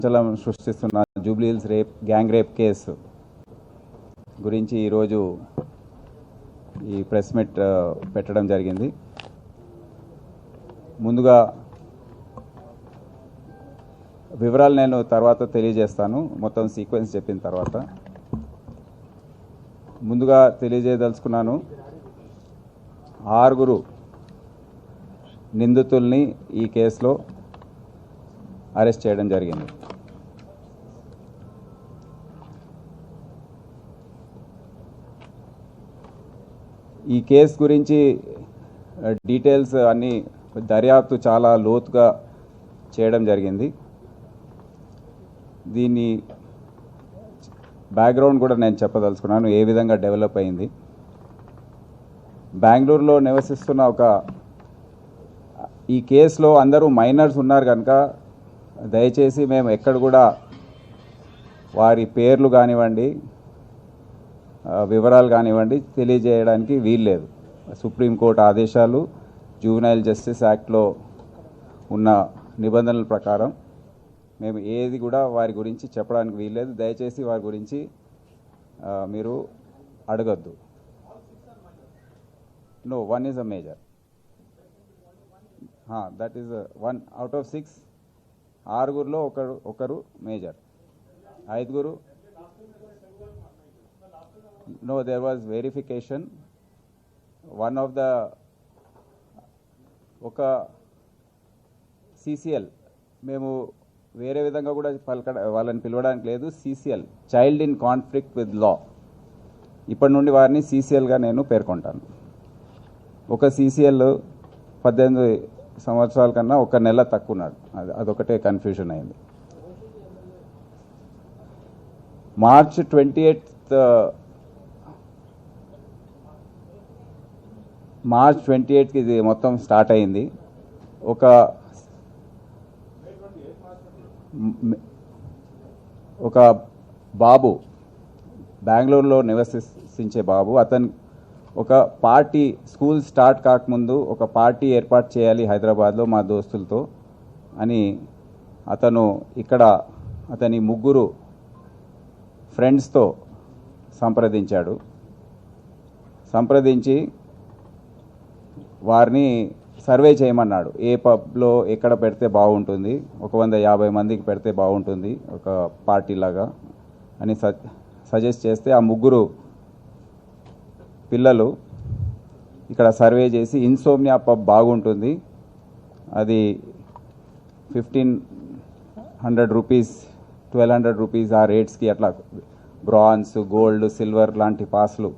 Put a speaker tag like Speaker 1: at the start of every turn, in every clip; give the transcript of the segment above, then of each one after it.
Speaker 1: సంచలనం సృష్టిస్తున్న Jubilee Hills gang rape case గురించి ఈరోజు ఈ ప్రెస్ మీట్ పెట్టడం జరిగింది. ముందుగా వివరాలు నేను తర్వాత తెలియజేస్తాను, మొత్తం సీక్వెన్స్ చెప్పిన తర్వాత. ముందుగా తెలియజేయదలుచుకున్నాను, 6 నిందితుల్ని ఈ కేసులో అరెస్ట్ చేయడం జరిగింది. ఈ కేసు గురించి డీటెయిల్స్ అన్నీ దర్యాప్తు చాలా లోతుగా చేయడం జరిగింది. దీన్ని బ్యాక్గ్రౌండ్ కూడా నేను చెప్పదలుచుకున్నాను, ఏ విధంగా డెవలప్ అయింది. బెంగళూరులో నివసిస్తున్న ఈ కేసులో అందరూ మైనర్స్ ఉన్నారు కనుక దయచేసి మేము ఎక్కడ కూడా వారి పేర్లు కానివ్వండి, వివరాలు కానివ్వండి తెలియజేయడానికి వీల్లేదు. సుప్రీంకోర్టు ఆదేశాలు, జూవెనైల్ జస్టిస్ యాక్ట్లో ఉన్న నిబంధనల ప్రకారం మేము ఏది కూడా వారి గురించి చెప్పడానికి వీల్లేదు. దయచేసి వారి గురించి మీరు అడగద్దు. No, 1 is a major. That is 1 out of 6. 6లో ఒకరు major, 5. No, there was verification. One of the CCL, మేము వేరే విధంగా కూడా వాళ్ళని పిలవడానికి లేదు. CCL, child in conflict with law. ఇప్పటి నుండి వారిని CCLగా నేను పేర్కొంటాను. ఒక CCL 18 సంవత్సరాల కన్నా 1 నెల తక్కువ ఉన్నాడు. అదొకటే కన్ఫ్యూజన్ అయింది. మార్చ్ 28కి ఇది మొత్తం స్టార్ట్ అయింది. ఒక బాబు, బెంగళూరులో నివసించే బాబు, అతను ఒక పార్టీ, స్కూల్ స్టార్ట్ కాకముందు ఒక పార్టీ ఏర్పాటు చేయాలి హైదరాబాద్లో మా దోస్తులతో అని అతను ఇక్కడ అతని 3 ఫ్రెండ్స్తో సంప్రదించి వారిని సర్వే చేయమన్నాడు. ఏ పబ్లో ఎక్కడ పెడితే బాగుంటుంది, 150 మందికి పెడితే బాగుంటుంది ఒక పార్టీలాగా అని సజెస్ట్ చేస్తే ఆ 3 పిల్లలు ఇక్కడ సర్వే చేసి ఇన్సోమ్నియా పబ్ బాగుంటుంది, అది 1500 రూపీస్ 1200 రూపీస్ ఆ రేట్స్కి అట్లా బ్రాంజ్, గోల్డ్, సిల్వర్ లాంటి పాస్లు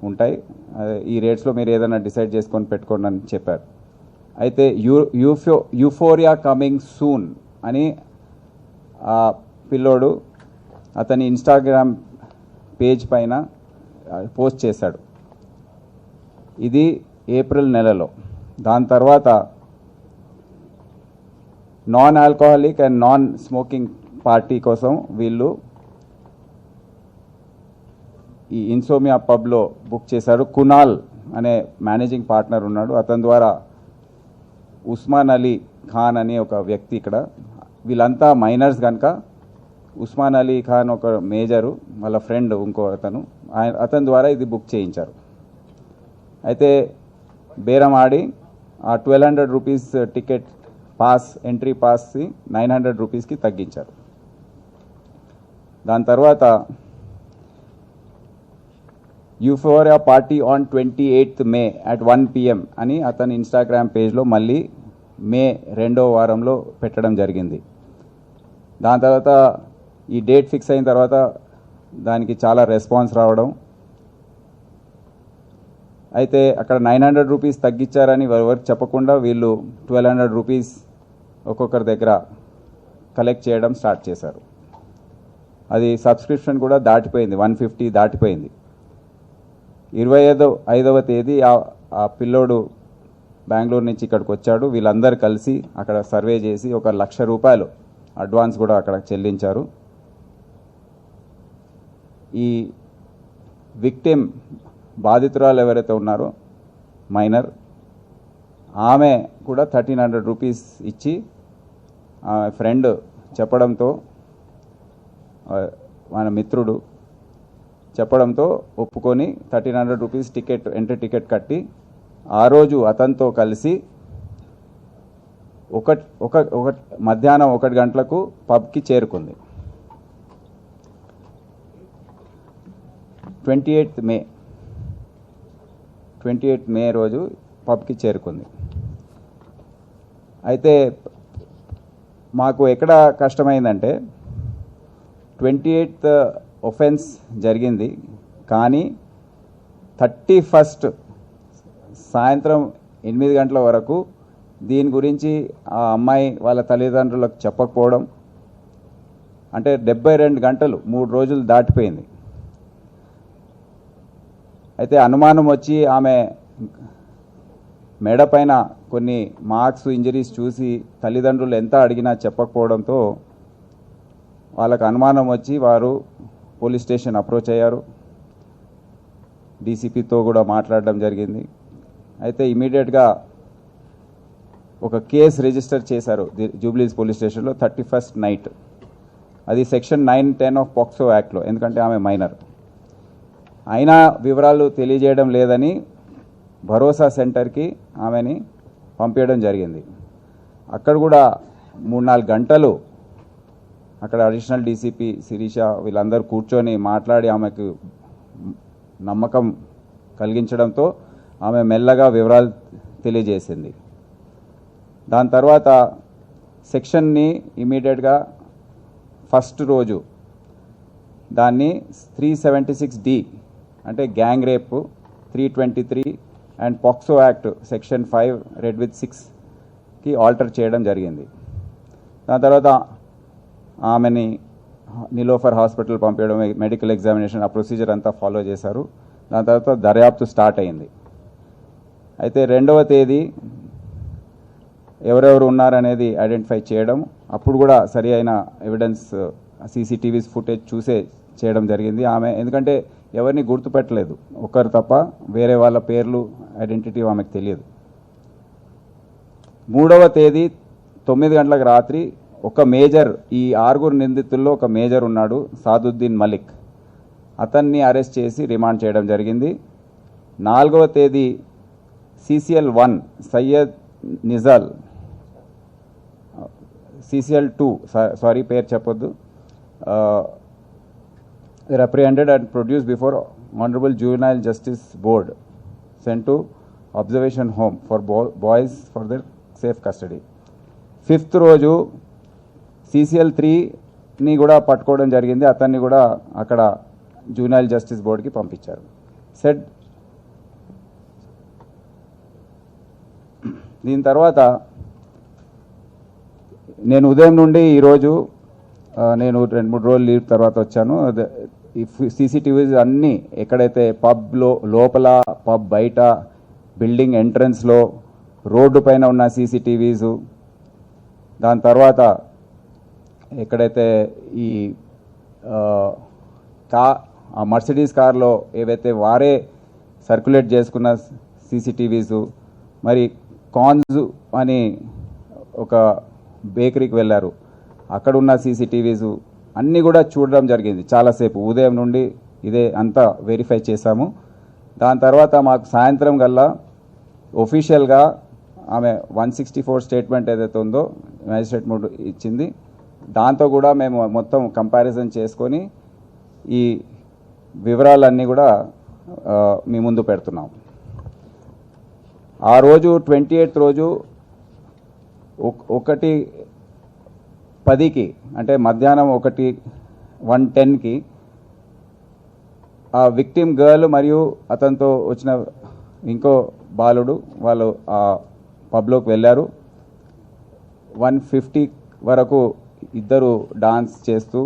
Speaker 1: ఉంటాయి, ఈ రేట్స్లో మీరు ఏదైనా డిసైడ్ చేసుకొని పెట్టుకోండి అని చెప్పారు. అయితే యూఫోరియా కమింగ్ సూన్ అని ఆ పిల్లోడు అతని ఇన్స్టాగ్రామ్ పేజ్ పైన పోస్ట్ చేశాడు. ఇది ఏప్రిల్ నెలలో. దాని తర్వాత non alcoholic and non smoking party కోసం వీళ్ళు ఈ ఇన్సోమియా పబ్లో బుక్ చేశారు. కునాల్ అనే మేనేజింగ్ పార్ట్నర్ ఉన్నాడు. అతని ద్వారా ఉస్మాన్ అలీ ఖాన్ అనే ఒక వ్యక్తి, ఇక్కడ వీళ్ళంతా మైనర్స్ కనుక ఉస్మాన్ అలీ ఖాన్ ఒక మేజరు, వాళ్ళ ఫ్రెండ్ ఇంకో అతని ద్వారా ఇది బుక్ చేయించారు. అయితే బేరం ఆడి ఆ 1200 రూపీస్ టికెట్ పాస్, ఎంట్రీ పాస్ని 900 రూపీస్కి తగ్గించారు. దాని తర్వాత euphoria party on 28th May at 1 PM అని అతని ఇన్స్టాగ్రామ్ పేజ్లో మళ్ళీ మే 2వ వారంలో పెట్టడం జరిగింది. దాని తర్వాత ఈ డేట్ ఫిక్స్ అయిన తర్వాత దానికి చాలా రెస్పాన్స్ రావడం, అయితే అక్కడ 900 రూపీస్ తగ్గించారని ఎవరికి చెప్పకుండా వీళ్ళు 1200 రూపీస్ ఒక్కొక్కరి దగ్గర కలెక్ట్ చేయడం స్టార్ట్ చేశారు. అది సబ్స్క్రిప్షన్ కూడా దాటిపోయింది, 150 దాటిపోయింది. 25వ తేదీ ఆ పిల్లోడు బెంగళూరు నుంచి ఇక్కడికి వచ్చాడు. వీళ్ళందరూ కలిసి అక్కడ సర్వే చేసి 1,00,000 రూపాయలు అడ్వాన్స్ కూడా అక్కడ చెల్లించారు. ఈ విక్టిమ్, బాధితురాలు ఎవరైతే ఉన్నారో మైనర్, ఆమె కూడా 1300 రూపీస్ ఇచ్చి ఫ్రెండ్ చెప్పడంతో మన మిత్రుడు చెప్పడంతో ఒప్పుకొని 1300 రూపీస్ టికెట్ ఎంట్రీ టికెట్ కట్టి ఆ రోజు అతనితో కలిసి మధ్యాహ్నం 1 గంటలకు పబ్కి చేరుకుంది. 28 మే రోజు పబ్కి చేరుకుంది. అయితే మాకు ఎక్కడ కష్టమైందంటే 28th ఒఫెన్స్ జరిగింది, కానీ 31st సాయంత్రం 8 గంటల వరకు దీని గురించి ఆ అమ్మాయి వాళ్ళ తల్లిదండ్రులకు చెప్పకపోవడం, అంటే 72 గంటలు 3 రోజులు దాటిపోయింది. అయితే అనుమానం వచ్చి ఆమె మెడ పైన కొన్ని మార్క్స్ ఇంజరీస్ చూసి తల్లిదండ్రులు ఎంత అడిగినా చెప్పకపోవడంతో వాళ్ళకు అనుమానం వచ్చి వారు పోలీస్ స్టేషన్ అప్రోచ్ అయ్యారు. డీసీపీతో కూడా మాట్లాడడం జరిగింది. అయితే ఇమీడియట్గా ఒక కేసు రిజిస్టర్ చేశారు జూబ్లీస్ పోలీస్ స్టేషన్లో 31st నైట్. అది సెక్షన్ 910 ఆఫ్ పాక్సో యాక్ట్లో, ఎందుకంటే ఆమె మైనర్. అయినా వివరాలు తెలియజేయడం లేదని భరోసా సెంటర్కి ఆమెని పంపించడం జరిగింది. అక్కడ కూడా 3-4 గంటలు అక్కడ అడిషనల్ డీసీపీ శిరీష వీళ్ళందరూ కూర్చొని మాట్లాడి ఆమెకు నమ్మకం కలిగించడంతో ఆమె మెల్లగా వివరాలు తెలియజేసింది. దాని తర్వాత సెక్షన్ని ఇమీడియట్గా ఫస్ట్ రోజు దాన్ని 376D అంటే gang rape 323 and POCSO act section 5 red with 6కి ఆల్టర్ చేయడం జరిగింది. దాని తర్వాత ఆమెని నిలోఫర్ హాస్పిటల్ పంపించడం, మెడికల్ ఎగ్జామినేషన్, ఆ ప్రొసీజర్ అంతా ఫాలో చేశారు. దాని తర్వాత దర్యాప్తు స్టార్ట్ అయింది. అయితే 2వ తేదీ ఎవరెవరు ఉన్నారనేది ఐడెంటిఫై చేయడం, అప్పుడు కూడా సరి అయిన ఎవిడెన్స్ సీసీటీవీస్ ఫుటేజ్ చూసే చేయడం జరిగింది. ఆమె ఎందుకంటే ఎవరిని గుర్తుపెట్టలేదు, ఒకరు తప్ప వేరే వాళ్ళ పేర్లు ఐడెంటిటీ ఆమెకు తెలియదు. 3వ తేదీ 9 గంటలకు రాత్రి ఒక మేజర్, ఈ 6 నిందితుల్లో ఒక మేజర్ ఉన్నాడు, సాదుద్దీన్ మలిక్, అతన్ని అరెస్ట్ చేసి రిమాండ్ చేయడం జరిగింది. 4వ తేదీ CCL 1 సయ్యద్ నిజాల్, CCL 2 సారీ పేరు చెప్పొద్దు, reprehended and produced before Honorable Juvenile Justice Board, sent to observation home for boys for their safe custody. 5th రోజు CCL 3ని కూడా పట్టుకోవడం జరిగింది. అతన్ని కూడా అక్కడ జూనియల్ జస్టిస్ బోర్డుకి పంపించారు. సెట్ దీని తర్వాత నేను ఉదయం నుండి ఈరోజు నేను 2-3 రోజులు లీవ్ తర్వాత వచ్చాను. ఈ సీసీటీవీస్ అన్నీ ఎక్కడైతే పబ్లో లోపల, పబ్ బయట, బిల్డింగ్ ఎంట్రన్స్లో, రోడ్డు పైన ఉన్న సీసీటీవీసు, దాని తర్వాత ఎక్కడైతే ఈ మర్సిడీస్ కార్లో ఏవైతే వారే సర్క్యులేట్ చేసుకున్న సీసీటీవీసు, మరి కాన్స్ అని ఒక బేకరీకి వెళ్ళారు, అక్కడ ఉన్న సీసీటీవీసు అన్నీ కూడా చూడడం జరిగింది. చాలాసేపు ఉదయం నుండి ఇదే అంతా వెరిఫై చేశాము. దాని తర్వాత మాకు సాయంత్రం గల్లా ఒఫీషియల్గా ఆమె 164 స్టేట్మెంట్ ఏదైతే ఉందో మ్యాజిస్ట్రేట్ ముందు ఇచ్చింది. దాంతో కూడా మేము మొత్తం కంపారిజన్ చేసుకొని ఈ వివరాలన్నీ కూడా మీ ముందు పెడుతున్నాం. ఆ రోజు 28th రోజు 1:10కి అంటే మధ్యాహ్నం 1:10కి ఆ విక్టిమ్ గర్ల్ మరియు అతనితో వచ్చిన ఇంకో బాలుడు వాళ్ళు ఆ పబ్లోకి వెళ్ళారు. 1:50 వరకు ఇద్దరు డాన్స్ చేస్తూ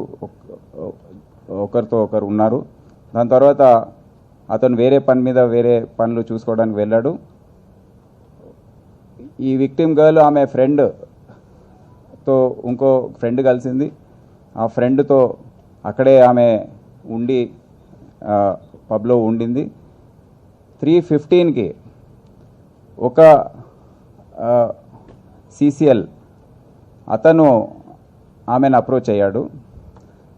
Speaker 1: ఒకరితో ఒకరు ఉన్నారు. దాని తర్వాత అతను వేరే పని మీద వేరే పనులు చూసుకోవడానికి వెళ్ళాడు. ఈ విక్టిమ్ గర్ల్ ఆమె ఫ్రెండ్తో ఇంకో ఫ్రెండ్ కలిసింది. ఆ ఫ్రెండ్తో అక్కడే ఆమె ఉండి పబ్లో ఉండింది. 3:15కి ఒక CCL అతను ఆమెను అప్రోచ్ అయ్యాడు.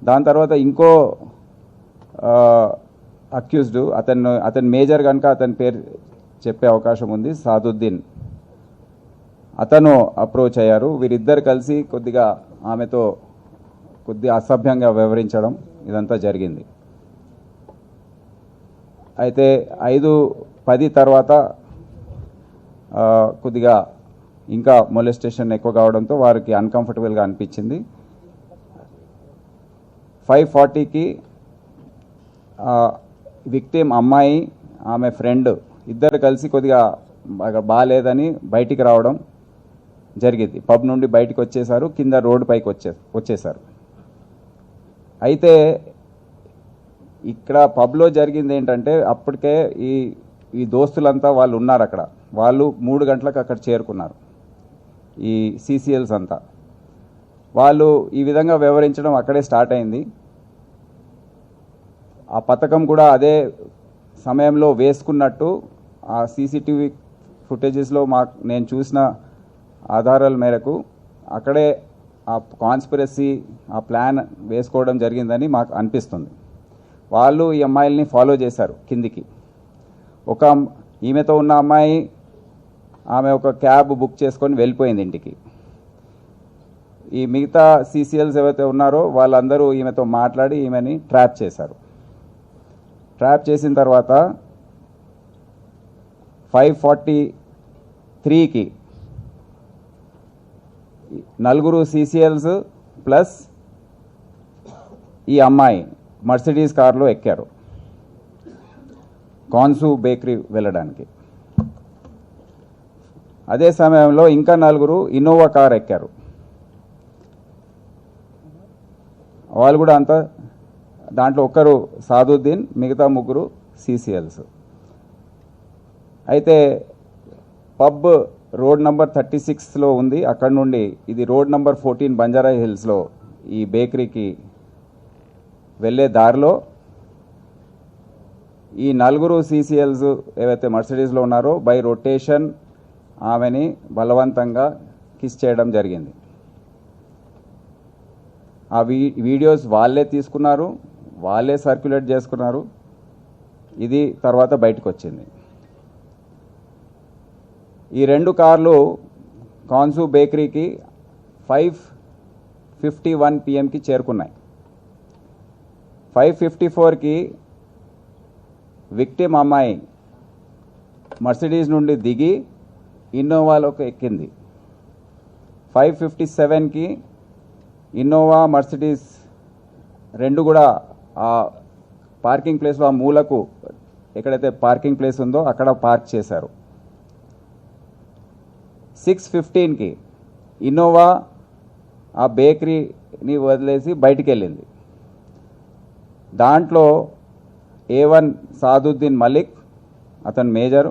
Speaker 1: దాని తర్వాత ఇంకో అక్యూజ్డ్ అతని మేజర్ కనుక అతని పేరు చెప్పే అవకాశం ఉంది, సాదుద్దీన్, అతను అప్రోచ్ అయ్యారు. వీరిద్దరు కలిసి కొద్దిగా ఆమెతో కొద్దిగా అసభ్యంగా వ్యవహరించడం ఇదంతా జరిగింది. అయితే 5-10 తర్వాత కొద్దిగా ఇంకా మొలెస్టేషన్ ఎక్కువ కావడంతో వారికి అన్కంఫర్టబుల్గా అనిపించింది. 5:40కి విక్టిమ్ అమ్మాయి, ఆమె ఫ్రెండ్ ఇద్దరు కలిసి కొద్దిగా బాగాలేదని బయటికి రావడం జరిగింది. పబ్ నుండి బయటికి వచ్చేసారు, కింద రోడ్డు పైకి వచ్చేసారు. అయితే ఇక్కడ పబ్లో జరిగింది ఏంటంటే, అప్పటికే ఈ దోస్తులంతా వాళ్ళు ఉన్నారు అక్కడ. వాళ్ళు 3 గంటలకు అక్కడ చేరుకున్నారు. ఈ CCLs అంతా వాళ్ళు ఈ విధంగా వ్యవహరించడం అక్కడే స్టార్ట్ అయింది. ఆ పథకం కూడా అదే సమయంలో వేసుకున్నట్టు ఆ CCTV ఫుటేజెస్లో నేను చూసిన ఆధారాల మేరకు అక్కడే ఆ కాన్స్పిరసీ, ఆ ప్లాన్ వేసుకోవడం జరిగిందని మాకు అనిపిస్తుంది. వాళ్ళు ఈ అమ్మాయిల్ని ఫాలో చేశారు కిందికి. ఈమెతో ఉన్న అమ్మాయి, ఆమె ఒక క్యాబ్ బుక్ చేసుకొని వెళ్ళిపోయింది ఇంటికి. ఈ మిగతా CCLs ఎవరైతే ఉన్నారో వాళ్ళందరూ ఈమెతో మాట్లాడి ఈమెని ట్రాప్ చేశారు. ట్రాప్ చేసిన తర్వాత 5:43కి 4 CCLs ప్లస్ ఈ అమ్మాయి మర్సిడీస్ కార్లో ఎక్కారు కాన్సు బేకరీ వెళ్ళడానికి. అదే సమయంలో ఇంకా 4 ఇన్నోవా కార్ ఎక్కారు. వాళ్ళు కూడా అంతా, దాంట్లో ఒకరు సాదుద్దీన్, మిగతా 3 CCLs. అయితే పబ్ రోడ్ నంబర్ 36లో ఉంది. అక్కడ నుండి ఇది రోడ్ నంబర్ 14 బంజారా హిల్స్లో ఈ బేకరీకి వెళ్ళే దారిలో ఈ 4 CCLs ఏవైతే మర్సిడీస్లో ఉన్నారో బై రొటేషన్ ఆమెని బలవంతంగా కిస్ చేయడం జరిగింది. ఆ వీడియోస్ వాళ్ళే తీసుకున్నారు, వాళ్ళే సర్క్యులేట్ చేసుకున్నారు. ఇది తర్వాత బయటకు వచ్చింది. ఈ 2 కార్లు కాన్సు బేకరీకి 5:51 PM చేరుకున్నాయి. 5:54కి విక్టిమ్ అమ్మాయి మర్సిడీస్ నుండి దిగి ఇన్నోవాలోకి ఎక్కింది. 5:57కి ఇన్నోవా, మర్సిడీస్ 2 కూడా ఆ పార్కింగ్ ప్లేస్లో, ఆ మూలకు ఎక్కడైతే పార్కింగ్ ప్లేస్ ఉందో అక్కడ పార్క్ చేశారు. 6:15కి ఇన్నోవా ఆ బేకరీని వదిలేసి బయటికి వెళ్ళింది. దాంట్లో A1 సాదుద్దీన్ మలిక్, అతను మేజరు,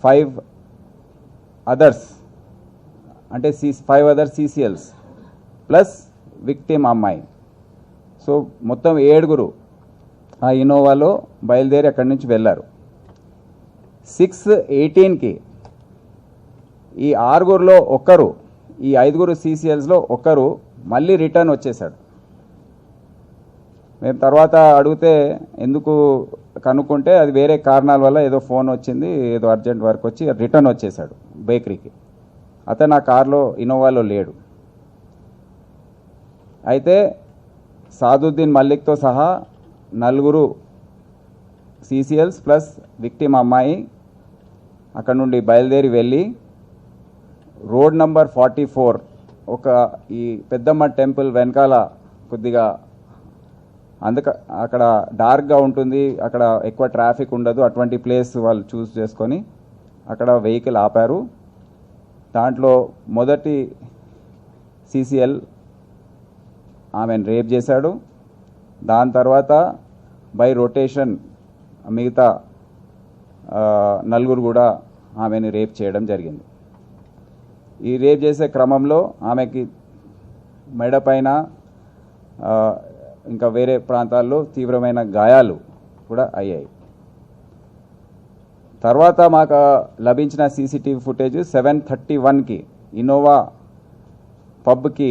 Speaker 1: 5 అదర్స్ అంటే 5 అదర్ CCLs ప్లస్ విక్టిమ్ అమ్మాయి. సో మొత్తం 7 ఆ ఇన్నోవాలో బయలుదేరి అక్కడి నుంచి వెళ్ళారు. 6:18కి ఈ 6లో ఒకరు, ఈ 5 CCLsలో ఒకరు మళ్ళీ రిటర్న్ వచ్చేసాడు. మేము తర్వాత అడిగితే ఎందుకు కనుక్కుంటే అది వేరే కారణాల వల్ల ఏదో ఫోన్ వచ్చింది, ఏదో అర్జెంట్ వర్క్ వచ్చి రిటర్న్ వచ్చేసాడు బేకరీకి. అతను ఆ కార్లో, ఇన్నోవాలో లేడు. అయితే సాదుద్దీన్ మల్లిక్తో సహా 4 CCLs ప్లస్ విక్టిమ్ అమ్మాయి అక్కడ నుండి బయలుదేరి వెళ్ళి రోడ్ నంబర్ 44 ఒక ఈ పెద్దమ్మ టెంపుల్ వెనకాల కొద్దిగా అక్కడ డార్క్గా ఉంటుంది, అక్కడ ఎక్కువ ట్రాఫిక్ ఉండదు, అటువంటి ప్లేస్ వాళ్ళు చూస్ చేసుకొని అక్కడ వెహికల్ ఆపారు. దాంట్లో మొదటి CCL ఆమెను రేప్ చేశాడు. దాని తర్వాత బై రొటేషన్ మిగతా 4 కూడా ఆమెను రేప్ చేయడం జరిగింది. ఈ రేప్ చేసే క్రమంలో ఆమెకి మెడ పైన ఇంకా వేరే ప్రాంతాల్లో తీవ్రమైన గాయాలు కూడా అయ్యాయి. తర్వాత మాకు లభించిన CCTV ఫుటేజ్ 7:31కి ఇన్నోవా పబ్కి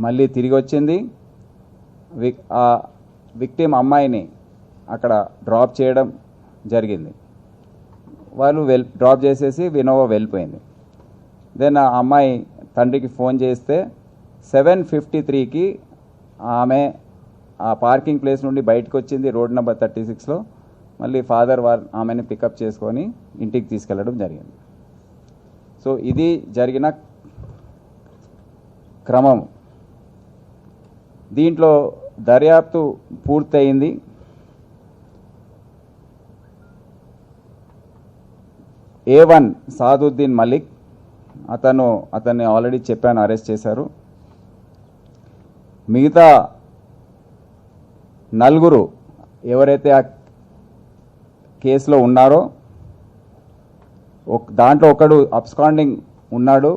Speaker 1: మళ్ళీ తిరిగి వచ్చింది. ఆ విక్టిమ్ అమ్మాయిని అక్కడ డ్రాప్ చేయడం జరిగింది. వాళ్ళు డ్రాప్ చేసేసి ఇన్నోవా వెళ్ళిపోయింది. దెన్ ఆ అమ్మాయి తండ్రికి ఫోన్ చేస్తే 7:53కి ఆమె ఆ పార్కింగ్ ప్లేస్ నుండి బయటకు వచ్చింది రోడ్ నెంబర్ 36లో. మళ్ళీ ఫాదర్ ఆమెని పికప్ చేసుకొని ఇంటికి తీసుకెళ్లడం జరిగింది. సో ఇది జరిగిన క్రమం. దీంట్లో దర్యాప్తు పూర్తయింది. A1 సాదుద్దీన్ మలిక్ అతన్ని ఆల్రెడీ చెప్పాను, అరెస్ట్ చేశారు. మిగతా 4 ఎవరైతే ఆ కేసులో ఉన్నారో దాంట్లో ఒకడు అబ్స్కాండింగ్ ఉన్నాడు.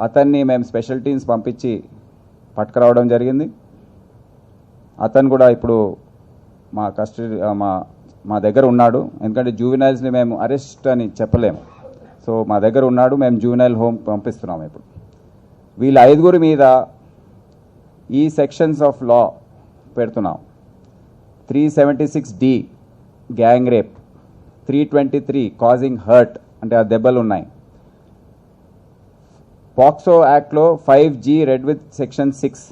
Speaker 1: అతన్ని మేము స్పెషల్ టీమ్స్ పంపించి పట్టుకురావడం జరిగింది. అతను కూడా ఇప్పుడు మా కస్టడీ మా దగ్గర ఉన్నాడు. ఎందుకంటే జూవినైల్స్ని మేము అరెస్ట్ అని చెప్పలేము. సో మా దగ్గర ఉన్నాడు, మేము జూవినైల్ హోమ్ పంపిస్తున్నాము. ఇప్పుడు వీళ్ళ 5 మీద ఈ సెక్షన్స్ ఆఫ్ లా పెడుతున్నాం. 376D gang rape, 323 causing hurt అంటే ఆ దెబ్బలు ఉన్నాయి. పాక్సో యాక్ట్లో 5G read with section 6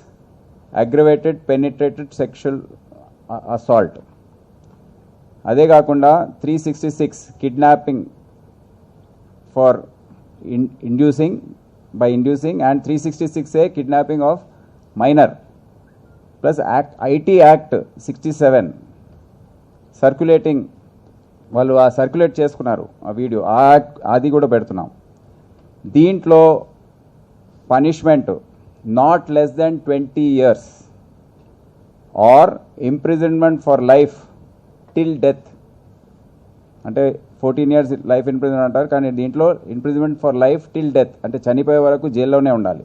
Speaker 1: aggravated penetrative sexual assault. అదే కాకుండా 366 kidnapping for inducing and 366A kidnapping of minor plus IT act 67 circulating, వాళ్ళు ఆ సర్క్యులేట్ చేసుకున్నారు ఆ వీడియో, అది కూడా పెడుతున్నాం. దీంట్లో punishment not less than 20 years or imprisonment for life till death. అంటే 14 years లైఫ్ ఇంప్రిజన్మెంట్ అంటారు, కానీ దీంట్లో imprisonment for life till death అంటే చనిపోయే వరకు జైల్లోనే ఉండాలి,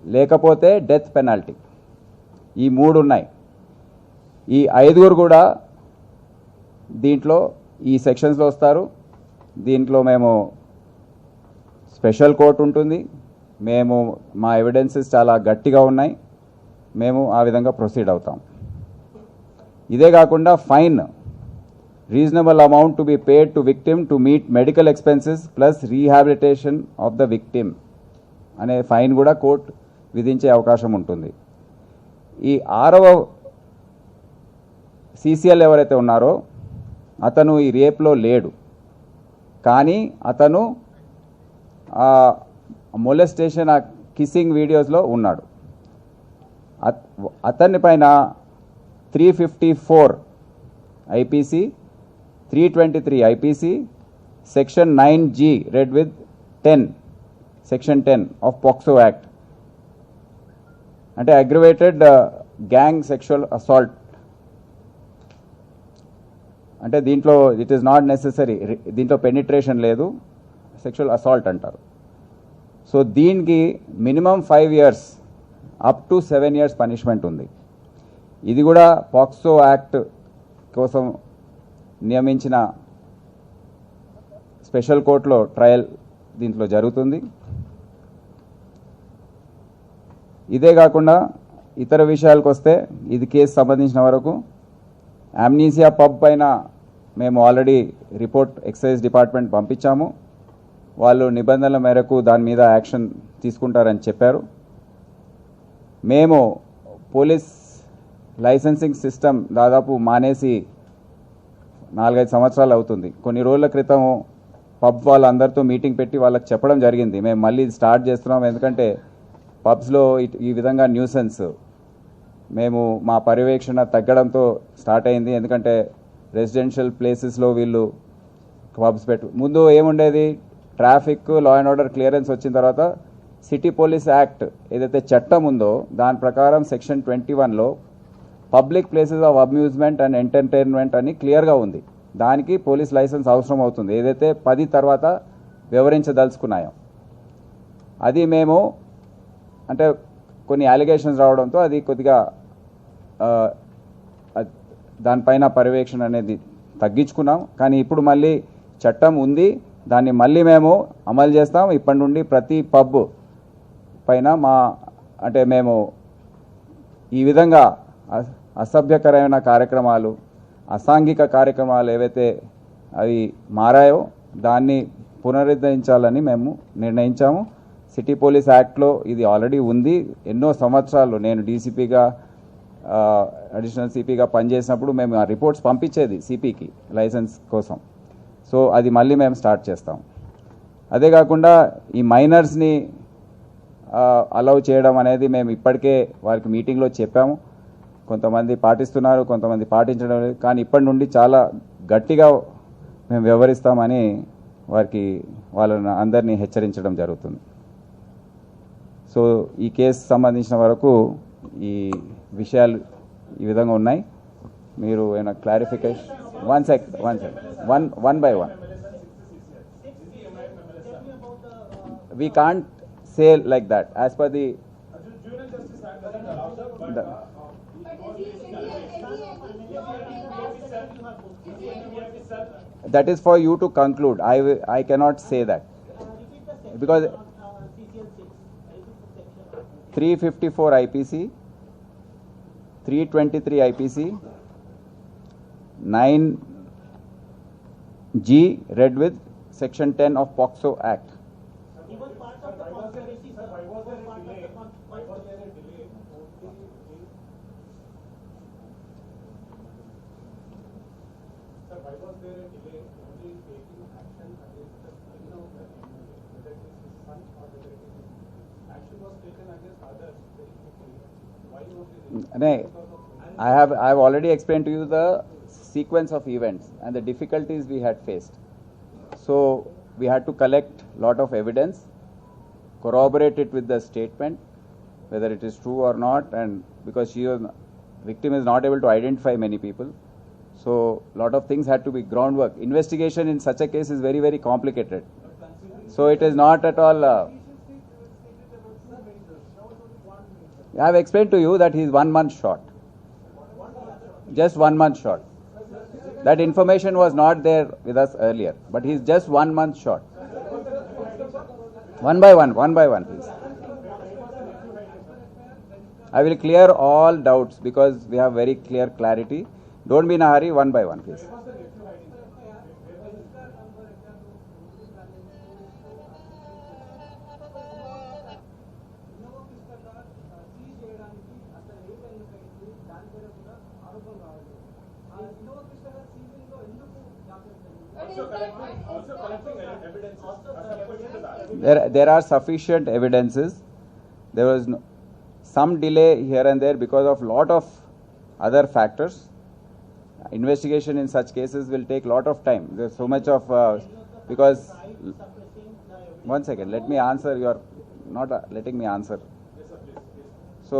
Speaker 1: లేకపోతే డెత్ పెనాల్టీ. ఈ 3 ఉన్నాయి. ఈ 5 కూడా దీంట్లో ఈ సెక్షన్స్లో వస్తారు. దీంట్లో మేము స్పెషల్ కోర్టు ఉంటుంది, మా ఎవిడెన్సెస్ చాలా గట్టిగా ఉన్నాయి, మేము ఆ విధంగా ప్రొసీడ్ అవుతాం. ఇదే కాకుండా fine reasonable amount to be paid to victim to meet medical expenses plus rehabilitation of the victim అనే ఫైన్ కూడా కోర్టు విధించే అవకాశం ఉంటుంది. ఈ 6వ CCL ఎవరైతే ఉన్నారో అతను ఈ రేప్లో లేడు, కానీ అతను మొలెస్టేషన్ ఆ కిస్సింగ్ వీడియోస్లో ఉన్నాడు. అతని పైన 354 IPC, 323 IPC, section 9G red with 10 section 10 of POCSO act అంటే అగ్రవేటెడ్ గ్యాంగ్ సెక్షువల్ అసాల్ట్. అంటే దీంట్లో ఇట్ ఈస్ నాట్ నెసెసరీ, దీంట్లో పెనిట్రేషన్ లేదు, సెక్షువల్ అసాల్ట్ అంటారు. సో దీనికి minimum 5 years up to 7 years punishment ఉంది. ఇది కూడా పాక్సో యాక్ట్ కోసం నియమించిన స్పెషల్ కోర్టులో ట్రయల్ దీంట్లో జరుగుతుంది. ఇదే కాకుండా ఇతర విషయాలకు వస్తే, ఇది కేసు సంబంధించిన వరకు అమ్నీసియా పబ్ పైన మేము ఆల్రెడీ రిపోర్ట్ ఎక్సైజ్ డిపార్ట్మెంట్ పంపించాము. వాళ్ళు నిబంధనల మేరకు దాని మీద యాక్షన్ తీసుకుంటారని చెప్పారు. మేము పోలీస్ లైసెన్సింగ్ సిస్టమ్ దాదాపు మానేసి 4-5 సంవత్సరాలు అవుతుంది. కొన్ని రోజుల క్రితం పబ్ వాళ్ళందరితో మీటింగ్ పెట్టి వాళ్ళకి చెప్పడం జరిగింది, మేము మళ్ళీ స్టార్ట్ చేస్తున్నాం, ఎందుకంటే పబ్స్లో ఈ విధంగా న్యూసెన్స్ మేము మా పర్యవేక్షణ తగ్గడంతో స్టార్ట్ అయింది. ఎందుకంటే రెసిడెన్షియల్ ప్లేసెస్లో వీళ్ళు పబ్స్ ముందు ఏముండేది, traffic law and order clearance వచ్చిన తర్వాత సిటీ పోలీస్ యాక్ట్ ఏదైతే చట్టం ఉందో దాని ప్రకారం సెక్షన్ 21లో public places of amusement and entertainment అని క్లియర్గా ఉంది. దానికి పోలీస్ లైసెన్స్ అవసరం అవుతుంది, ఏదైతే 10 తర్వాత వివరించదలుచుకున్నాయో. అది మేము అంటే కొన్ని అలిగేషన్స్ రావడంతో అది కొద్దిగా దానిపైన పర్యవేక్షణ అనేది తగ్గించుకున్నాం. కానీ ఇప్పుడు మళ్ళీ చట్టం ఉంది, దాన్ని మళ్ళీ మేము అమలు చేస్తాం. ఇప్పటి నుండి ప్రతి పబ్ పైన అంటే మేము ఈ విధంగా అసభ్యకరమైన కార్యక్రమాలు, అసాంఘిక కార్యక్రమాలు ఏవైతే అవి మారాయో దాన్ని పునరుద్ధరించాలని మేము నిర్ణయించాము. సిటీ పోలీస్ యాక్ట్లో ఇది ఆల్రెడీ ఉంది. ఎన్నో సంవత్సరాలు నేను డీసీపీగా అడిషనల్ సిపిగా పనిచేసినప్పుడు మేము ఆ రిపోర్ట్స్ పంపించేది సిపికి లైసెన్స్ కోసం. సో అది మళ్ళీ మేము స్టార్ట్ చేస్తాం. అదే కాకుండా ఈ మైనర్స్ని అలౌ చేయడం అనేది మేము ఇప్పటికే వారికి మీటింగ్లో చెప్పాము. కొంతమంది పాటిస్తున్నారు, కొంతమంది పాటించడం లేదు. కానీ ఇప్పటి నుండి చాలా గట్టిగా మేము వ్యవహరిస్తామని వాళ్ళని అందరినీ హెచ్చరించడం జరుగుతుంది. సో ఈ కేసు సంబంధించిన వరకు ఈ విషయాలు ఈ విధంగా ఉన్నాయి. మీరు ఏమైనా clarification one by one we can't say like that as per the that is for you to conclude. I cannot say that because 354 IPC, 323 IPC, 9G read with section 10 of POCSO Act. I have already explained to you the sequence of events and the difficulties we had faced. So we had to collect lot of evidence, corroborate it with the statement, whether it is true or not, and because victim is not able to identify many people, so lot of things had to be groundwork. Investigation in such a case is very, very complicated. So it is not at all. I have explained to you that he is 1 month short. Just 1 month short. That information was not there with us earlier, but he is just 1 month short. One by one, please. I will clear all doubts because we have very clear clarity. Don't be in a hurry. One by one, please. There are sufficient evidences. There was some delay here and there because of lot of other factors. Investigation in such cases will take lot of time. There's so much of because one second, let me answer. You are not letting me answer. So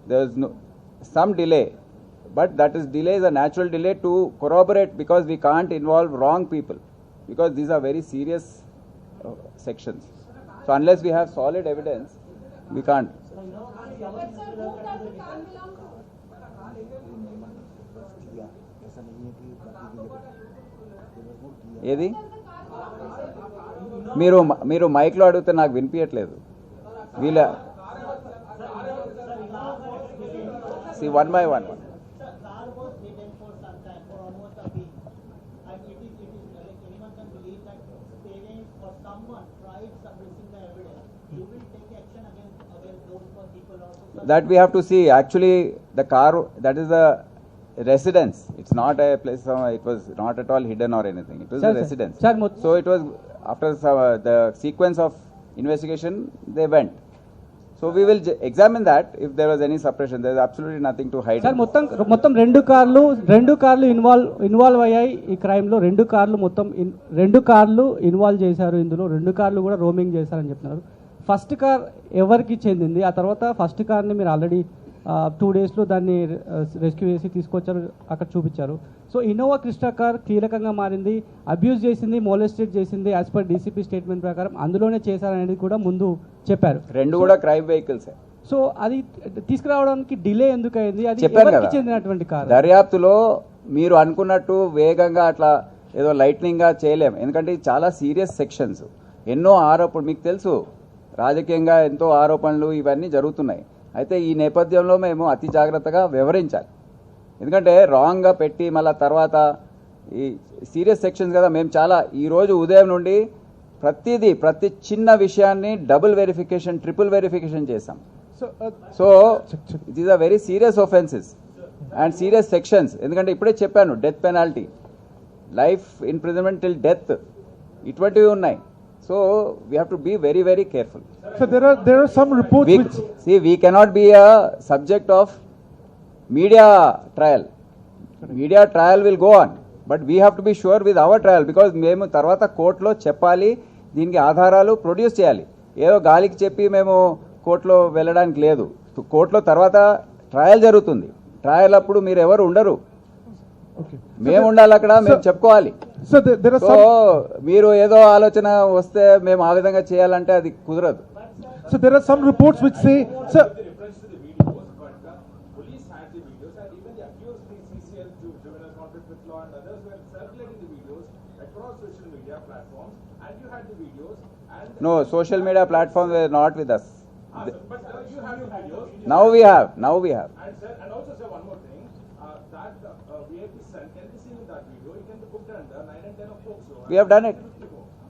Speaker 1: there is some delay, but that is delay is a natural delay to corroborate because we can't involve wrong people because these are very serious sections. So unless we have solid evidence, we can't. ఏది మీరు మైక్లో అడిగితే నాకు వినిపించట్లేదు. వీళ్ళ see one by one. That we have to see. Actually, the car, that is a residence. It's not a place. It was not at all hidden or anything. It was a residence. So it was after the sequence of investigation, they went. So we will examine that if there was any suppression. There is absolutely nothing to hide.
Speaker 2: Sir, మొత్తం రెండు కార్లు involve అయ్యాయి ఈ crime లో. రెండు కార్లు involve చేశారు ఇందులో. రెండు కార్లు కూడా రోమింగ్ చేశారని చెప్తున్నారు. ఫస్ట్ కార్ ఎవరికి చెందింది? ఆ తర్వాత ఫస్ట్ కార్ని మీరు ఆల్రెడీ 2 daysలో దాన్ని రెస్క్యూ చేసి తీసుకొచ్చారు, అక్కడ చూపించారు. సో ఇన్నోవా క్రిస్టా కార్ కీలకంగా మారింది, అబ్యూజ్ చేసింది, మోలెస్టేట్ చేసింది. యాజ్ పర్ డీసీపీ స్టేట్మెంట్ ప్రకారం అందులోనే చేశారనేది కూడా ముందు చెప్పారు.
Speaker 1: రెండు కూడా క్రైమ్ వెహికల్స్.
Speaker 2: సో అది తీసుకురావడానికి డిలే ఎందుకు అయింది? అది ఎవరికి చెందినటువంటి కార్?
Speaker 1: దర్యాప్తులో మీరు అనుకున్నట్టు వేగంగా అట్లా ఏదో లైట్నింగ్గా చేయలేం, ఎందుకంటే ఇది చాలా సీరియస్ సెక్షన్స్. ఎన్నో ఆరోపణలు మీకు తెలుసు, రాజకీయంగా ఎంతో ఆరోపణలు ఇవన్నీ జరుగుతున్నాయి. అయితే ఈ నేపథ్యంలో మేము అతి జాగ్రత్తగా వివరించాలి, ఎందుకంటే రాంగ్గా పెట్టి మళ్ళీ తర్వాత ఈ సీరియస్ సెక్షన్స్ కదా. మేము చాలా ఈరోజు ఉదయం నుండి ప్రతి చిన్న విషయాన్ని డబుల్ వెరిఫికేషన్, ట్రిపుల్ వెరిఫికేషన్ చేశాం. So it is a very serious offences and serious sections. ఎందుకంటే ఇప్పుడే చెప్పాను, death penalty, life imprisonment till death, ఇటువంటివి ఉన్నాయి. So we have to be very very careful.
Speaker 3: So there are some reports which
Speaker 1: we cannot be a subject of media trial. Media trial will go on, but we have to be sure with our trial, because మేము తర్వాత కోర్టులో చెప్పాలి, దీనికి ఆధారాలు produce చేయాలి. ఏదో గాలికి చెప్పి మేము కోర్టులో వెళ్ళడానికి లేదు. కోర్టులో తర్వాత ట్రయల్ జరుగుతుంది. ట్రయల్ అప్పుడు మీరు ఎవరు ఉండరు, మేము ఉండాలి అక్కడ, మేము చెప్పుకోవాలి. సో మీరు ఏదో ఆలోచన వస్తే మేము ఆ విధంగా చేయాలంటే అది కుదరదు.
Speaker 3: So there are some reports which say, sir,
Speaker 4: police had the videos and even the accused, the CCL, juvenile conflict with law and others were circulating the videos across social media platforms, and you had the videos and
Speaker 1: No, social media platforms were not with us.
Speaker 4: but you have the videos.
Speaker 1: Now we have.
Speaker 4: And sir, and also sir, one more thing, that VIP son can be seen in that video. He can be booked under 9 and 10 of Foxo.
Speaker 1: We have done it.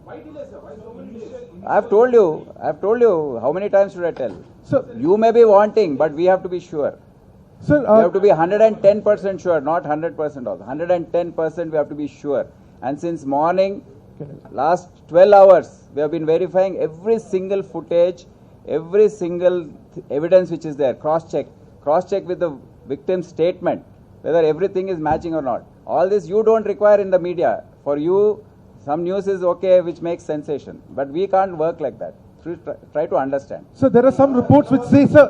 Speaker 4: Why delay, sir? Why so many delays?
Speaker 1: I have told you. How many times should I tell?
Speaker 3: So
Speaker 1: You may be wanting, but we have to be sure.
Speaker 3: sir,
Speaker 1: We have to be 110% sure, not 100% also. 110% we have to be sure. And since morning, last 12 hours, we have been verifying every single footage, every single evidence which is there. Cross-check with the victim's statement, whether everything is matching or not. All this you don't require in the media. For you, some news is okay, which makes sensation. But we can't work like that. Try to understand.
Speaker 3: so there are some reports which say, sir,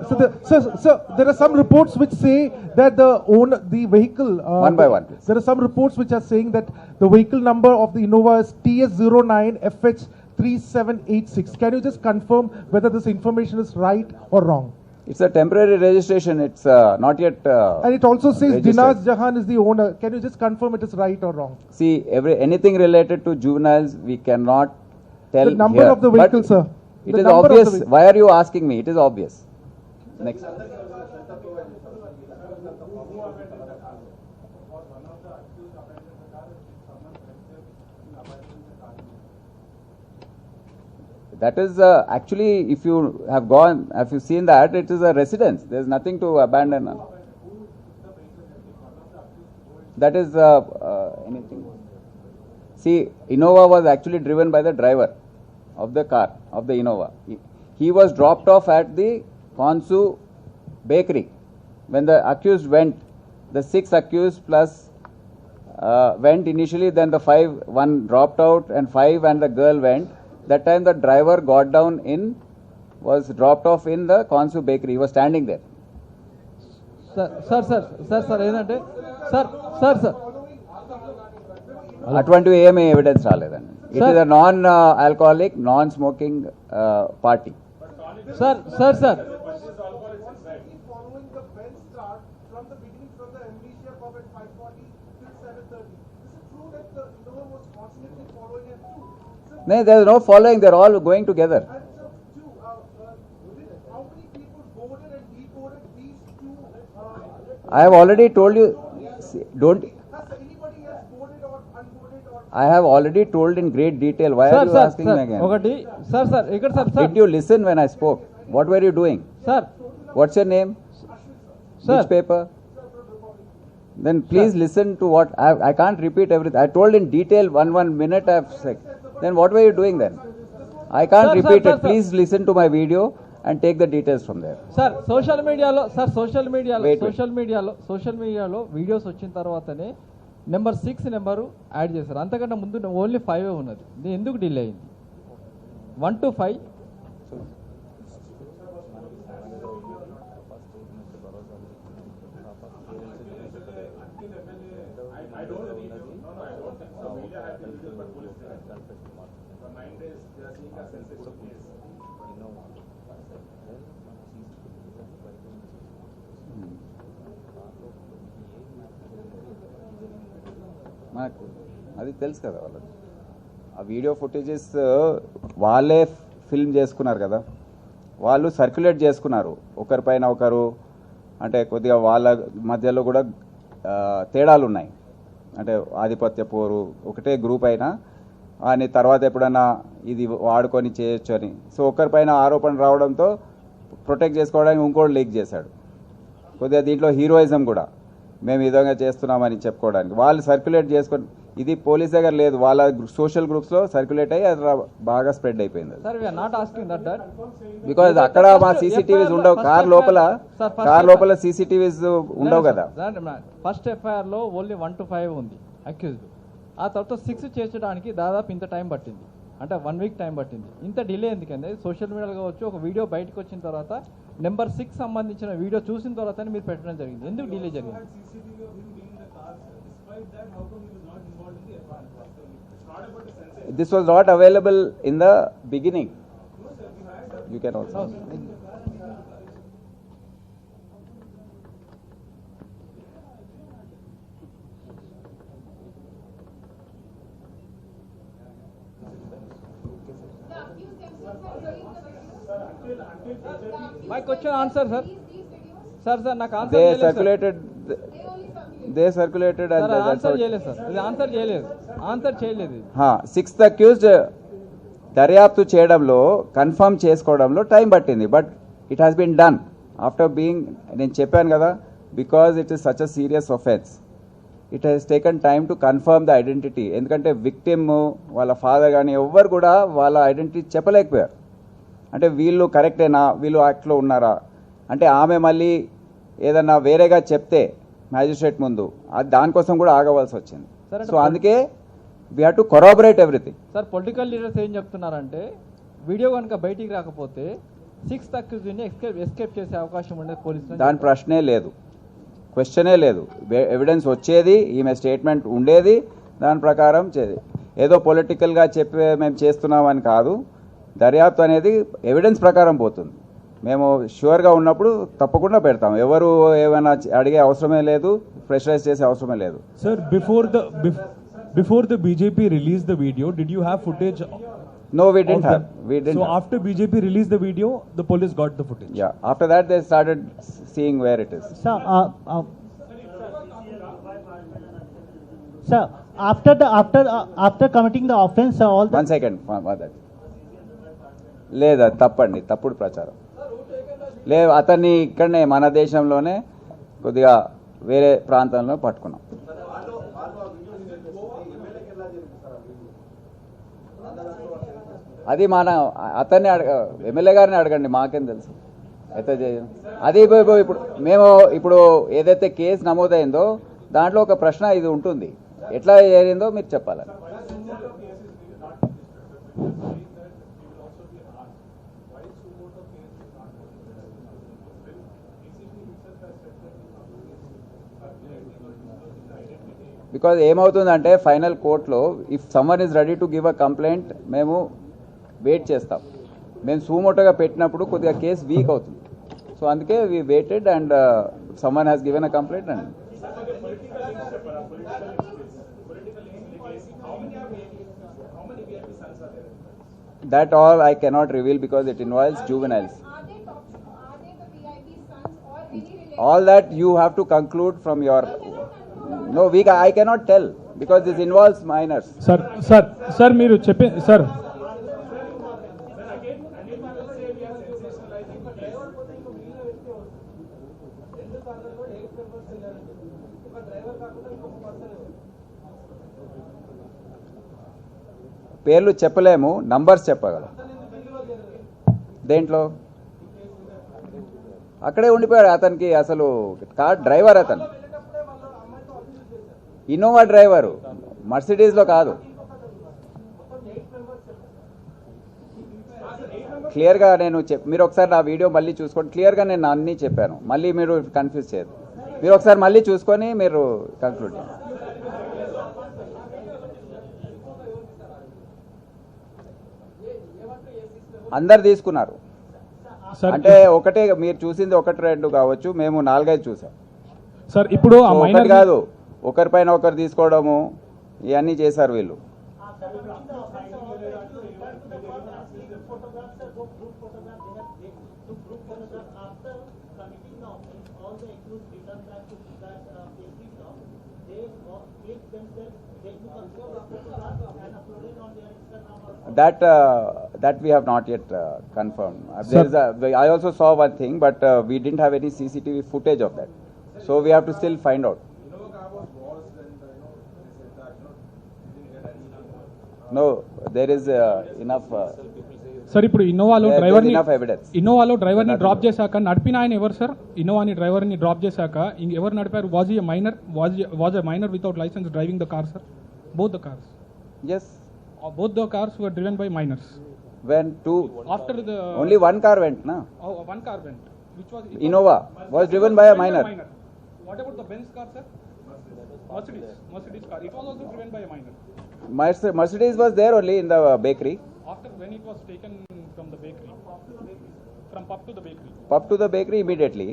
Speaker 3: there are some reports which say that the vehicle.
Speaker 1: One by one, please.
Speaker 3: There are some reports which are saying that the vehicle number of the Innova is TS09FH3786. Can you just confirm whether this information is right or wrong?
Speaker 1: It's a temporary registration. It's not yet.
Speaker 3: And it also says
Speaker 1: registered.
Speaker 3: Dinaz Jahan is the owner. Can you just confirm it is right or wrong?
Speaker 1: See, anything related to juveniles, we cannot tell
Speaker 3: The number
Speaker 1: here.
Speaker 3: of the vehicle,
Speaker 1: But
Speaker 3: sir.
Speaker 1: It
Speaker 3: The
Speaker 1: is
Speaker 3: number of
Speaker 1: obvious.
Speaker 3: the vehicle.
Speaker 1: Why are you asking me? It is obvious. Next. That is actually, if you have seen that, it is a residence. There is nothing to abandon. That is anything. See, Innova was actually driven by the driver of the car, of the Innova. He was dropped off at the Konsu bakery. When the accused went, the 6 accused plus went initially, then the 5, one dropped out and 5 and the girl went. That time the driver got down was dropped off in the Konsu bakery. He was standing there.
Speaker 2: Sir ఏంటంటే sir
Speaker 1: అటువంటివి ఏమీ evidence రాలేదండి. It is a non alcoholic, non smoking party.
Speaker 2: Sir
Speaker 4: Following the bell start from the beginning, from the Amnesia pub at 5:40 till 7:30. Is it true that the Innova was constantly following it too?
Speaker 1: No, there is no following. They are all going together.
Speaker 4: And so, too, how many people boarded and deboarded these two?
Speaker 1: I have already told you. See, don't.
Speaker 4: Has anybody else boarded or unboarded or?
Speaker 1: I have already told in great detail. Why are you asking me again?
Speaker 2: ఒకటి sir ఇక్కడ sir
Speaker 1: Did you listen when I spoke? What were you doing?
Speaker 2: Sir
Speaker 1: What's your name?
Speaker 2: Sir.
Speaker 1: Which paper? Then please listen to what I can't repeat everything. I told in detail one minute I have said. Then what were you doing then? I can't
Speaker 2: Sir,
Speaker 1: repeat
Speaker 2: sir,
Speaker 1: it.
Speaker 2: sir.
Speaker 1: Please listen to my video and take the details from there.
Speaker 2: Sir social మీడియాలో
Speaker 1: Wait.
Speaker 2: Social మీడియాలో videos వచ్చిన తర్వాతనే number 6 number add చేశారు. అంతకన్నా ముందు only 5 ఉన్నది. ఇది ఎందుకు డిలే అయింది? 1 to 5.
Speaker 4: I don't think so. No, I don't think so. Media had the videos, but police didn't. For 9 days, they are seeing a sensitive case.
Speaker 1: అది తెలుసు కదా వాళ్ళకి. ఆ వీడియో ఫుటేజెస్ వాళ్ళే ఫిల్మ్ చేసుకున్నారు కదా, వాళ్ళు సర్క్యులేట్ చేసుకున్నారు ఒకరిపైన ఒకరు. అంటే కొద్దిగా వాళ్ళ మధ్యలో కూడా తేడాలు ఉన్నాయి. అంటే ఆధిపత్య పోరు ఒకటే గ్రూప్ అయినా అని తర్వాత ఎప్పుడైనా ఇది వాడుకొని చేయొచ్చు అని. సో ఒకరిపైన ఆరోపణ రావడంతో ప్రొటెక్ట్ చేసుకోవడానికి ఇంకోటి లీక్ చేశాడు. కొద్దిగా దీంట్లో హీరోయిజం కూడా మేము ఈ విధంగా చేస్తున్నామని చెప్పుకోవడానికి వాళ్ళు సర్క్యులేట్ చేసుకొని, ఇది పోలీస్ దగ్గర లేదు, వాళ్ళ సోషల్ గ్రూప్స్లో సర్క్యులేట్ అయ్యి అది బాగా స్ప్రెడ్ అయిపోయింది.
Speaker 2: Sir we are not asking that
Speaker 1: because అక్కడ మా సీసీటీవీస్ ఉండవు, కార్ లోపల సీసీటీవీస్ ఉండవు కదా.
Speaker 2: ఫస్ట్ ఎఫ్ఐఆర్ లో ఓన్లీ 1 to 5 ఉంది అక్యూజ్డ్. ఆ తర్వాత 6 చేర్చడానికి దాదాపు ఇంత టైం పట్టింది, అంటే 1 week టైం పట్టింది. ఇంత డిలే ఎందుకంటే సోషల్ మీడియాలో కావచ్చు, ఒక వీడియో బయటకు వచ్చిన తర్వాత నెంబర్ 6 సంబంధించిన వీడియో చూసిన తర్వాతనే మీరు పెట్టడం జరిగింది. ఎందుకు డిలే జరిగింది?
Speaker 1: This was not available in the beginning. You can also.
Speaker 2: My question answer, sir. Sir, నాకు ఆన్సర్
Speaker 1: They
Speaker 2: చేయలేదు.
Speaker 1: circulated. They circulated and
Speaker 2: sir
Speaker 1: that's
Speaker 2: answer
Speaker 1: how.
Speaker 2: చేయలేదు సార్, ఇది ఆన్సర్ చేయలేదు.
Speaker 1: సిక్స్త్ అక్యూజ్డ్ దర్యాప్తు చేయడంలో కన్ఫర్మ్ చేసుకోవడంలో time పట్టింది. But it has been done after being, నేను చెప్పాను కదా, because it is such a serious offence. It has taken time to confirm the identity. ఎందుకంటే విక్టిమ్ వాళ్ళ ఫాదర్ కానీ ఎవ్వరు కూడా వాళ్ళ ఐడెంటిటీ చెప్పలేకపోయారు. అంటే వీళ్ళు కరెక్టేనా, వీళ్ళు యాక్ట్లో ఉన్నారా అంటే ఆమె మళ్ళీ ఏదన్నా వేరేగా చెప్తే మ్యాజిస్ట్రేట్ ముందు దానికోసం కూడా ఆగవలసి వచ్చింది. సో అందుకే we have to corroborate everything.
Speaker 2: Sir political leaders ఏం చెప్తున్నారంటే వీడియో కనుక బయటికి రాకపోతే 6th అక్యూజ్ని ఎస్కేప్ చేసే అవకాశం ఉండేది పోలీసులు.
Speaker 1: దాని ప్రశ్నే లేదు, క్వశ్చనే లేదు. ఎవిడెన్స్ వచ్చేది, ఈమె స్టేట్మెంట్ ఉండేది, దాని ప్రకారం ఏదో పొలిటికల్గా చెప్పి మేము చేస్తున్నామని కాదు. దర్యాప్తు అనేది ఎవిడెన్స్ ప్రకారం పోతుంది. మేము ష్యూర్గా ఉన్నప్పుడు తప్పకుండా పెడతాం. ఎవరు ఏమైనా అడిగే అవసరమే లేదు, ప్రెషరైజ్ చేసే అవసరమే లేదు.
Speaker 5: Sir, before the BJP released the video, did you have footage?
Speaker 1: No, we didn't
Speaker 5: of
Speaker 1: have.
Speaker 5: them?
Speaker 1: We didn't
Speaker 5: So
Speaker 1: have.
Speaker 5: after BJP released the video, the police got the footage.
Speaker 1: Yeah. After that, they started seeing where it is.
Speaker 6: Sir, sir, after committing the offence, all the
Speaker 1: 1 second. లేదా తప్పండి, తప్పుడు ప్రచారం లేదు. అతన్ని ఇక్కడనే మన దేశంలోనే కొద్దిగా వేరే ప్రాంతంలో పట్టుకున్నాం. అది మన అతన్ని ఎమ్మెల్యే గారిని అడగండి, మాకేం తెలుసు అయితే చేయం. అది ఇప్పుడు ఏదైతే కేసు నమోదైందో దాంట్లో ఒక ప్రశ్న ఇది ఉంటుంది, ఎట్లా జరిగిందో మీరు చెప్పాలని. బికాజ్ ఏమవుతుందంటే ఫైనల్ కోర్టులో if someone is ready to give a complaint మేము వెయిట్ చేస్తాం. మేము సూమోటోగా పెట్టినప్పుడు కొద్దిగా కేసు వీక్ అవుతుంది. సో అందుకే we waited and someone has given a complaint and that all I cannot reveal because it involves juveniles. All that you have to conclude from your. No, I cannot tell because this involves minors.
Speaker 5: Sir, మీరు చెప్పే sir.
Speaker 1: పేర్లు చెప్పలేము, numbers చెప్పగలం. దేంట్లో అక్కడే ఉండిపోయాడు. అతనికి అసలు కార్ డ్రైవర్, అతను ఇన్నోవా డ్రైవరు, మర్సిడీస్లో కాదు. క్లియర్గా నేను మీరు ఒకసారి నా వీడియో మళ్ళీ చూసుకోండి. క్లియర్గా నేను అన్నీ చెప్పాను, మళ్ళీ మీరు కన్ఫ్యూజ్ చేయదు. మీరు ఒకసారి మళ్ళీ చూసుకొని మీరు కంక్లూడ్ చేయండి. అందరు తీసుకున్నారు అంటే ఒకటే, మీరు చూసింది 1-2 కావచ్చు, మేము 4-5 చూసాం.
Speaker 5: సార్ ఇప్పుడు
Speaker 1: ఒకటి కాదు, ఒకరిపైన ఒకరు తీసుకోవడము, ఇవన్నీ చేశారు వీళ్ళు. That we have not yet confirmed. I also saw one thing, but we didn't have any CCTV footage of that. So we have to still find out. No, there is enough.
Speaker 7: Sir ఇప్పుడు ఇన్నోవాలో
Speaker 1: enough evidence.
Speaker 7: డ్రైవర్ని drop చేశాక నడిపిన ఆయన ఎవరు sir? ఇన్నోవాని డ్రైవర్ని drop చేశాక ఎవరు నడిపారు? Was a minor without licence driving the car sir? Both the cars?
Speaker 1: Yes.
Speaker 7: Both the cars were driven by minors.
Speaker 1: When two?
Speaker 7: After the
Speaker 1: only one car went, na?
Speaker 7: Oh, one car went. Which was
Speaker 1: Innova was driven by a minor.
Speaker 7: What about the Benz car, sir? Mercedes car. It was also driven by a minor.
Speaker 1: Mercedes was there only in the bakery.
Speaker 7: After when it was taken from the bakery, from pub to the bakery.
Speaker 1: Pub to the bakery immediately.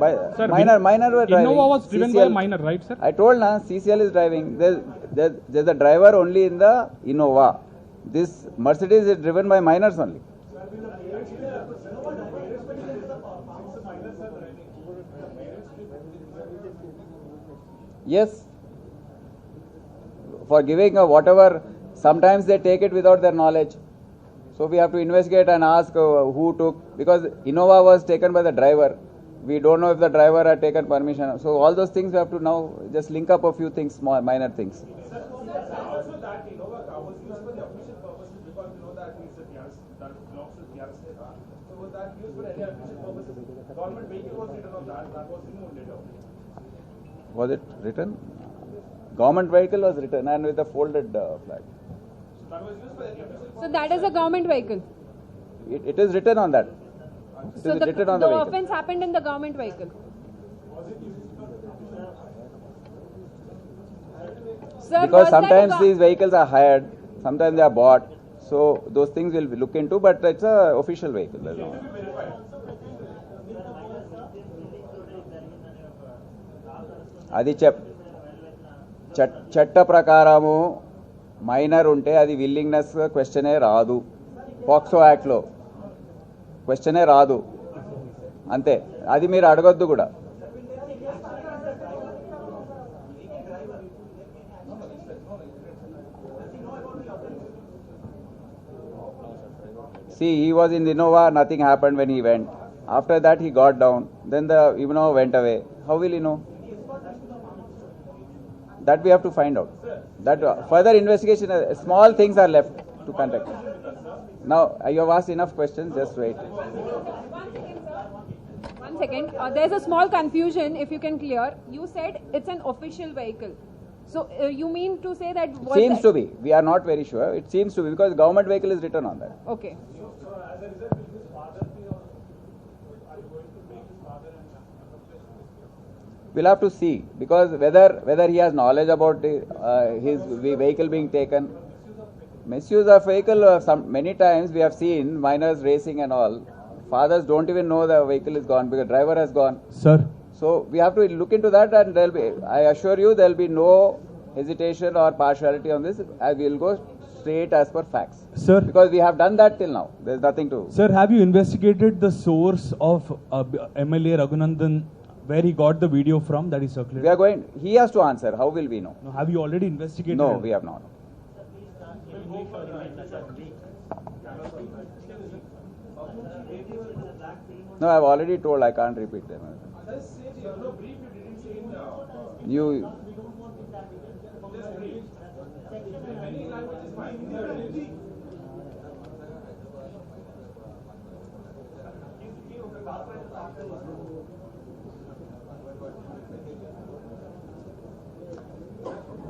Speaker 1: By
Speaker 7: Sir,
Speaker 1: minor were driving.
Speaker 7: Innova was driven by a minor, right, sir?
Speaker 1: I told na CCL is driving. There's a driver only in the Innova. This Mercedes is driven by minors only. Yes. For giving whatever, sometimes they take it without their knowledge. So we have to investigate and ask who took, because Innova was taken by the driver. We don't know if the driver had taken permission. So all those things we have to now just link up a few things, small, minor things.
Speaker 4: Also that Innova car was used for the official purposes because you know that it's a TRC, that belongs to TRC car. So was that used for any official purposes? Government vehicle was written on that was removed later.
Speaker 1: Was it written? Government vehicle was written and with a folded flag.
Speaker 4: So that was used for any official purpose.
Speaker 8: So that is a government vehicle.
Speaker 1: It is written on that. It
Speaker 8: So
Speaker 1: is
Speaker 8: the
Speaker 1: written on the vehicle.
Speaker 8: offense happened in the government vehicle. Sir,
Speaker 1: Because
Speaker 8: was that a
Speaker 1: sometimes these vehicles are hired, sometimes they are bought. So those things will be looked into, but it's a official vehicle. That's all. అది చట్ట ప్రకారము minor ఉంటే అది willingness క్వశ్చనే రాదు. POCSO యాక్ట్లో క్వశ్చనే రాదు, అంతే. అది మీరు అడగొద్దు కూడా. See, he was in the Innova, nothing happened when he went. After that he got down, then the Innova went away. How will he know? That we have to find out. That further investigation, small things are left to conduct. Now, you have asked enough questions, just wait.
Speaker 8: One second. There's a small confusion, if you can clear. You said it's an official vehicle. So you mean to say that...
Speaker 1: Seems to be. We are not very sure. It seems to be because government vehicle is written on that.
Speaker 8: Okay.
Speaker 1: We'll have to see, because whether he has knowledge about his vehicle being taken. Misuse of vehicle, many times we have seen minors racing and all. Fathers don't even know the vehicle is gone because driver has gone.
Speaker 5: Sir.
Speaker 1: So we have to look into that, and I assure you there will be no hesitation or partiality on this. We will go straight as per facts.
Speaker 5: Sir.
Speaker 1: Because we have done that till now. There is nothing to...
Speaker 5: Sir, have you investigated the source of MLA Raghunandan, where he got the video from that is circulated?
Speaker 1: We are going... He has to answer. How will we know?
Speaker 5: No, have you already investigated?
Speaker 1: No, we have not. No, I have already told. I can't repeat them. You...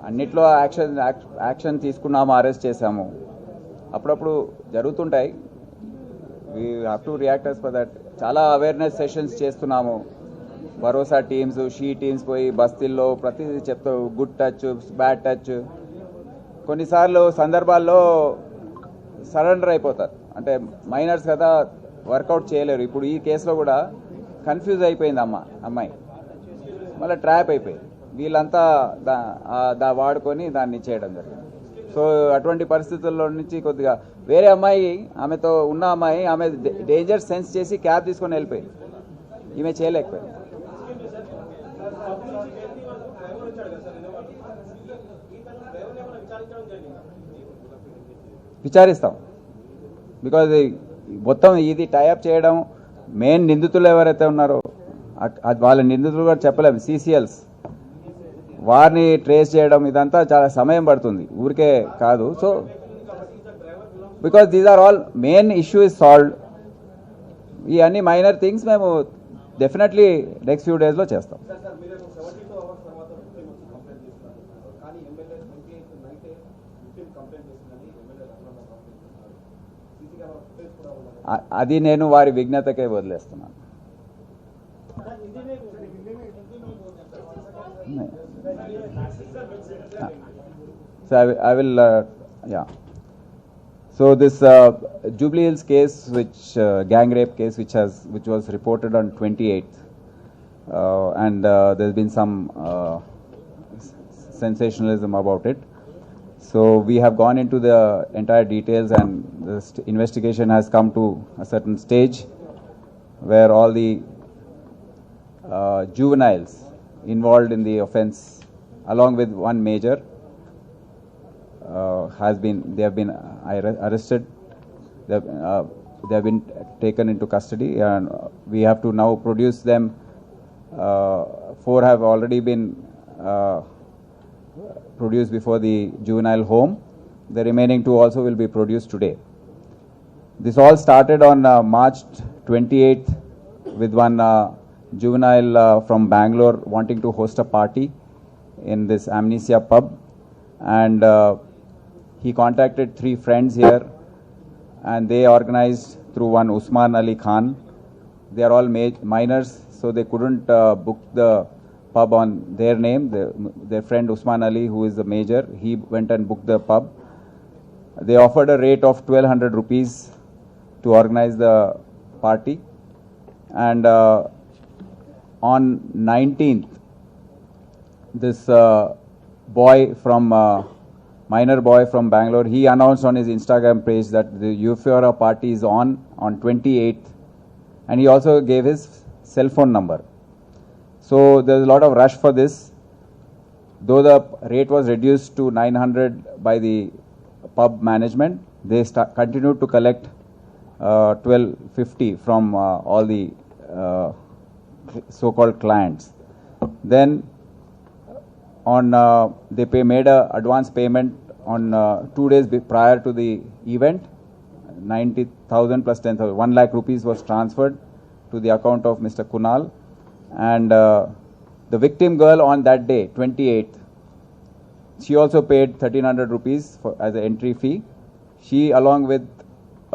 Speaker 1: అన్నిట్లో action తీసుకున్నాము, arrest చేశాము. అప్పుడప్పుడు జరుగుతుంటాయి. We have to react as for that. చాలా awareness sessions చేస్తున్నాము. భరోసా teams, she teams పోయి బస్తీల్లో ప్రతిదీ చెప్తావు. Good touch, bad touch. కొన్నిసార్లు సందర్భాల్లో సరెండర్ అయిపోతారు. అంటే మైనర్స్ కదా, వర్కౌట్ చేయలేరు. ఇప్పుడు ఈ కేసులో కూడా కన్ఫ్యూజ్ అయిపోయింది అమ్మాయి, మళ్ళీ ట్రాప్ అయిపోయింది. వీళ్ళంతా వాడుకొని దాన్ని చేయడం జరిగింది. సో అటువంటి పరిస్థితుల్లో నుంచి కొద్దిగా వేరే అమ్మాయి, ఆమెతో ఉన్న అమ్మాయి, ఆమె డేంజర్ సెన్స్ చేసి క్యాబ్ తీసుకొని వెళ్ళిపోయింది. ఈమె చేయలేకపోయింది. విచారిస్తాం. బికాజ్ మొత్తం ఇది టైఅప్ చేయడం, మెయిన్ నిందితులు ఎవరైతే ఉన్నారో వాళ్ళ నిందితులు కూడా చెప్పలేము, CCLs, వారిని ట్రేస్ చేయడం ఇదంతా చాలా సమయం పడుతుంది, ఊరికే కాదు. So because these are all main issue is solved. ఈ అన్ని మైనర్ థింగ్స్ మేము డెఫినెట్లీ నెక్స్ట్ ఫ్యూ డేస్లో చేస్తాం. అది నేను వారి విజ్ఞతకే వదిలేస్తున్నాను. So I will yeah. So this Jubilee Hills case, which gang rape case, which was reported on 28th, and there's been some sensationalism about it. So we have gone into the entire details, and the investigation has come to a certain stage where all the juveniles involved in the offence, along with one major, they have been arrested. They have been taken into custody, and we have to now produce them. 4 have already been produced before the juvenile home. The remaining 2 also will be produced today. This all started on March 28th with one juvenile from Bangalore wanting to host a party in this Amnesia pub, and he contacted 3 friends here, and they organized through one Usman Ali Khan. They are all minors, so they couldn't book the pub on their name. Their friend Usman Ali, who is the major, he went and booked the pub. They offered a rate of 1,200 rupees to organize the party, and on 19th, this minor boy from Bangalore, he announced on his Instagram page that the Euphoria party is on 28th, and he also gave his cell phone number. So there's a lot of rush for this. Though the rate was reduced to 900 by the pub management, they continued to collect 1,250 from all the so-called clients. Then they made a advance payment on 2 days prior to the event. 90,000 plus 10,000, 1 lakh rupees was transferred to the account of Mr. Kunal, and the victim girl on that day, 28th, she also paid 1,300 rupees as an entry fee. She, along with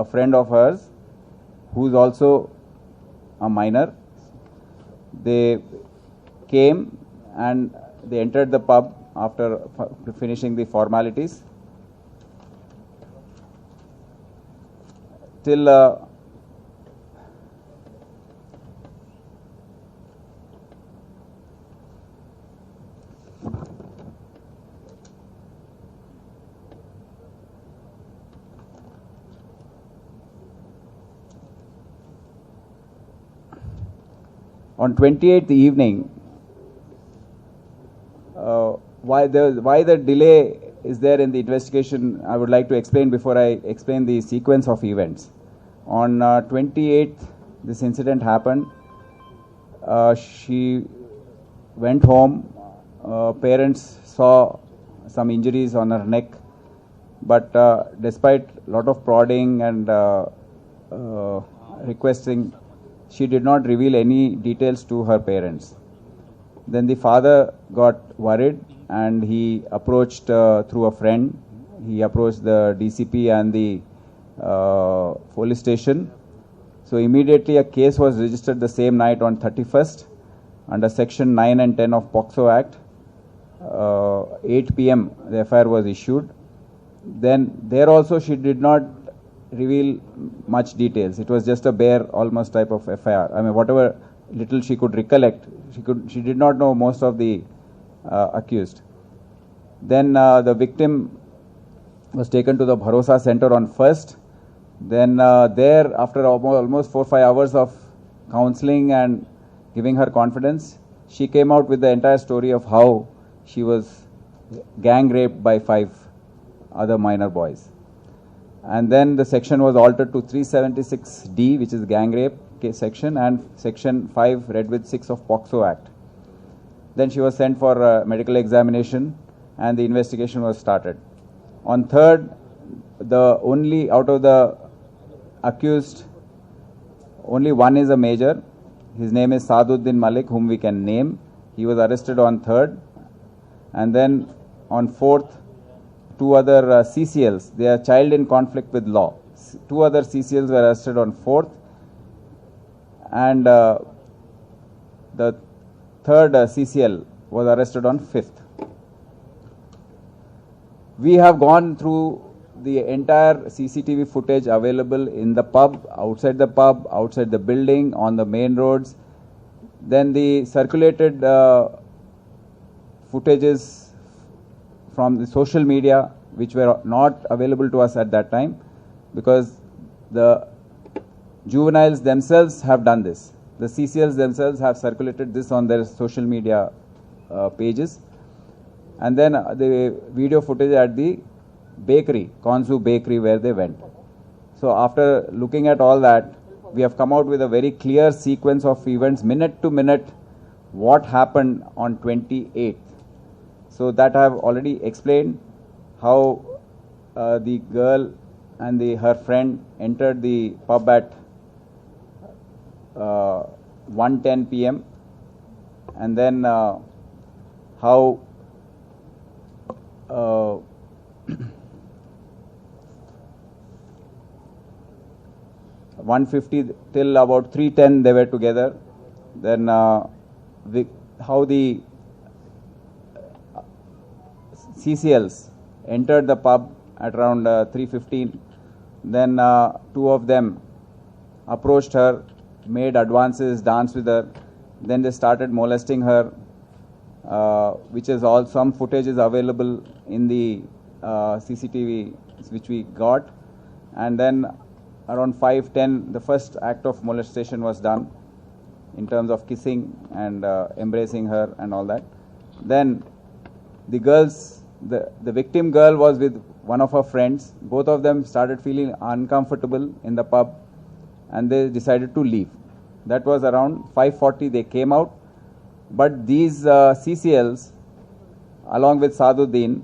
Speaker 1: a friend of hers, who's also a minor, they came and they entered the pub after finishing the formalities. Till on 28th evening, why the delay is there in the investigation, I would like to explain before I explain the sequence of events. On 28th, this incident happened. She went home. Parents saw some injuries on her neck, but despite a lot of prodding and requesting, she did not reveal any details to her parents. Then the father got worried, and he approached through a friend. He approached the DCP and the police station. So immediately a case was registered the same night on 31st under section 9 and 10 of POCSO Act. 8 p.m. the FIR was issued. Then there also she did not reveal much details. It was just a bare almost type of FIR. I mean, whatever little she could recollect, she did not know most of the accused. Then the victim was taken to the Bharosa Center on 1st. Then there, after almost 4-5 hours of counseling and giving her confidence, she came out with the entire story of how she was gang raped by 5 other minor boys. And then the section was altered to 376D, which is gang rape case section, and section 5 read with 6 of POXO Act. Then she was sent for medical examination and the investigation was started. On 3rd, the only out of the accused, only one is a major. His name is Saduddin Malik, whom we can name. He was arrested on 3rd. And then on 4th, 2 other CCLs, they are child in conflict with law. 2 other CCLs were arrested on 4th. And the 3rd CCL was arrested on 5th. We have gone through the entire CCTV footage available in the pub, outside the building, on the main roads. Then the circulated footages from the social media, which were not available to us at that time, because the juveniles themselves have done this. The CCLs themselves have circulated this on their social media pages. And then the video footage at the bakery, Konzu bakery, where they went. So after looking at all that, we have come out with a very clear sequence of events, minute to minute, what happened on 28th. So that I have already explained, how the girl and her friend entered the pub at 1:10 p.m. and then how 1:50 till about 3:10 they were together. Then how the CCLs entered the pub at around 3:15. Then 2 of them approached her, made advances, danced with her. Then they started molesting her, which is all, some footage is available in the CCTV which we got. And then around 5:10 the first act of molestation was done in terms of kissing and embracing her and all that. Then the girls, the victim girl was with one of her friends. Both of them started feeling uncomfortable in the pub and they decided to leave. That was around 5:40 they came out. But these CCLs, along with Saduddin,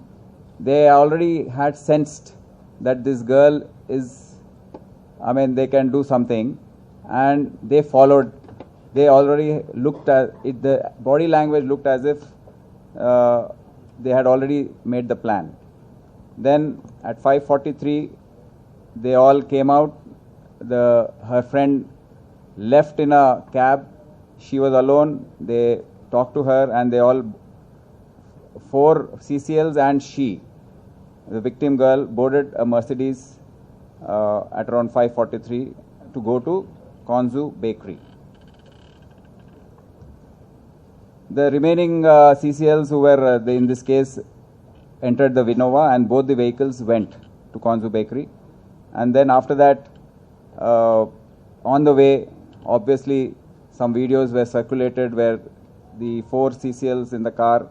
Speaker 1: they already had sensed that this girl is, they can do something, and they followed. They already looked at it, the body language looked as if they had already made the plan. Then at 5:43, they all came out. Her friend left in a cab. She was alone. They talked to her, and they all, 4 CCLs and she, the victim girl, boarded a Mercedes at around 5:43 to go to Konzu bakery. The remaining CCLs who were in this case entered the Vinova, and both the vehicles went to Konzu bakery. And then after that, on the way, obviously some videos were circulated where the 4 CCLs in the car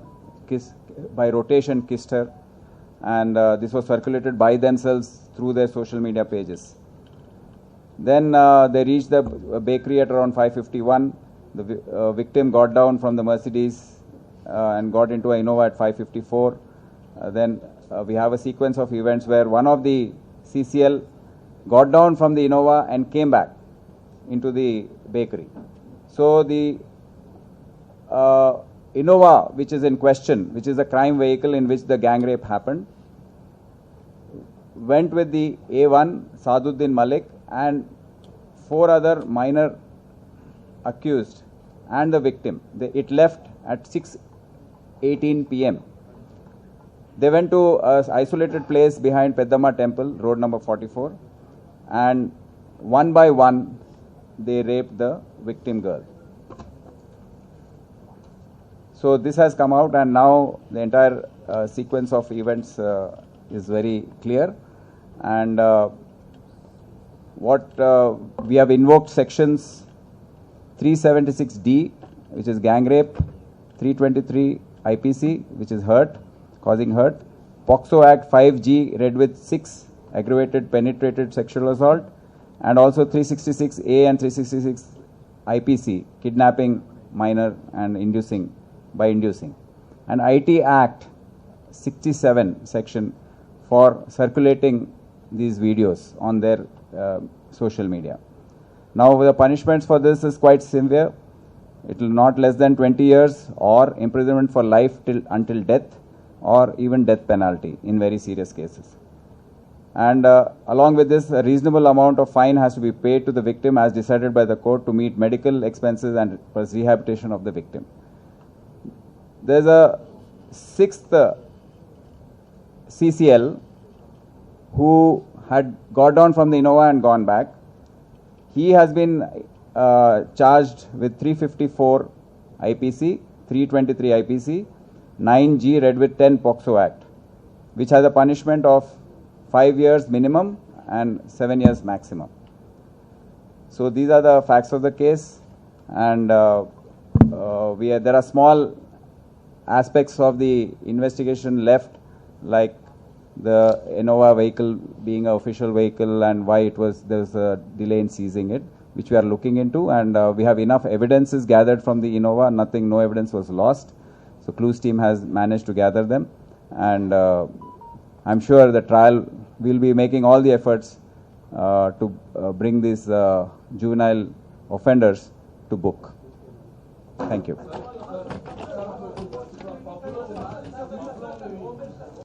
Speaker 1: by rotation kissed her, and this was circulated by themselves through their social media pages. Then they reached the bakery at around 5:51. The victim got down from the Mercedes and got into a Innova at 5:54. Then we have a sequence of events where one of the CCL got down from the Innova and came back into the bakery. So the Innova, which is in question, which is the crime vehicle in which the gang rape happened, went with the A1, Saduddin Malik, and 4 other minor accused and the victim. It left at 6:18 p.m. They went to an isolated place behind Peddamma Temple, road number 44, and one by one they raped the victim girl. So this has come out, and now the entire sequence of events is very clear. And we have invoked sections 376D, which is gang rape, 323 IPC, which is causing hurt, POXO Act 5G read with 6, aggravated penetrated sexual assault, and also 366A and 366 IPC, kidnapping minor and inducing, and IT Act 67 section for circulating these videos on their social media. Now the punishments for this is quite severe. It will not less than 20 years or imprisonment for life until death, or even death penalty in very serious cases. And along with this, a reasonable amount of fine has to be paid to the victim as decided by the court to meet medical expenses and rehabilitation of the victim. There's a sixth CCL who had got down from the Innova and gone back. He has been charged with 354 IPC, 323 IPC, 9G read with 10 POXO Act, which has a punishment of 5 years minimum and 7 years maximum. So these are the facts of the case, and there are small aspects of the investigation left, like the Innova vehicle being an official vehicle and why there was a delay in seizing it, which we are looking into, and we have enough evidences gathered from the Innova. No evidence was lost. So Clues team has managed to gather them, and I'm sure the trial will be making all the efforts to bring these juvenile offenders to book. Thank you.